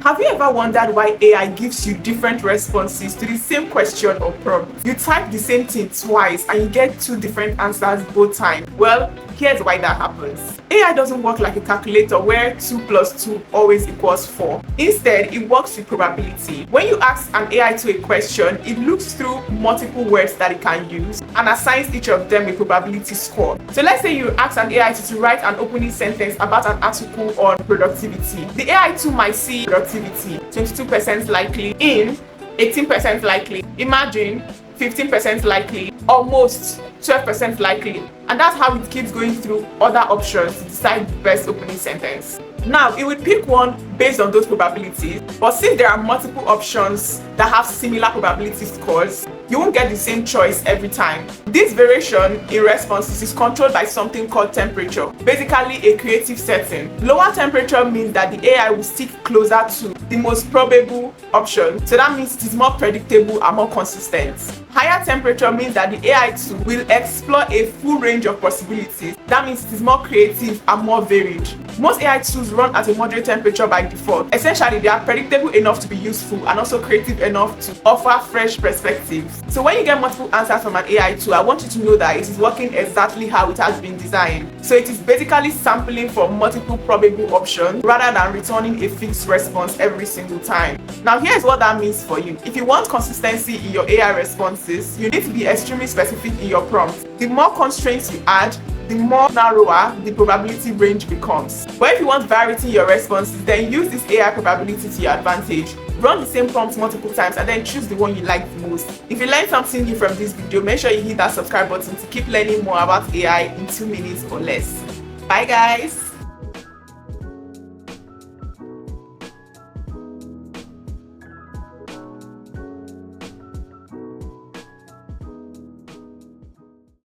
Have you ever wondered why AI gives you different responses to the same question or prompt? You type the same thing twice and you get two different answers both times. Well, here's why that happens. AI doesn't work like a calculator where 2 plus 2 always equals 4. Instead, it works with probability. When you ask an AI to a question, it looks through multiple words that it can use and assigns each of them a probability score. So let's say you ask an AI to write an opening sentence about an article on productivity. The AI too might see productivity 22% likely, in 18% likely, imagine 15% likely, almost 12% likely, and that's how it keeps going through other options to decide the best opening sentence. Now, it will pick one based on those probabilities, but since there are multiple options that have similar probability scores, you won't get the same choice every time. This variation in responses is controlled by something called temperature, basically a creative setting. Lower temperature means that the AI will stick closer to the most probable option, so that means it is more predictable and more consistent. Higher temperature means that the AI too will explore a full range of possibilities. That means it is more creative and more varied. Most AI tools run at a moderate temperature by default. Essentially, they are predictable enough to be useful and also creative enough to offer fresh perspectives. So when you get multiple answers from an AI tool, I want you to know that it is working exactly how it has been designed. So it is basically sampling for multiple probable options rather than returning a fixed response every single time. Now here's what that means for you. If you want consistency in your AI responses, you need to be extremely specific in your prompts. The more constraints you add, the more narrower the probability range becomes. But if you want variety in your responses, then use this AI probability to your advantage. Run the same prompt multiple times and then choose the one you like the most. If you learned something new from this video, make sure you hit that subscribe button to keep learning more about AI in 2 minutes or less. Bye guys!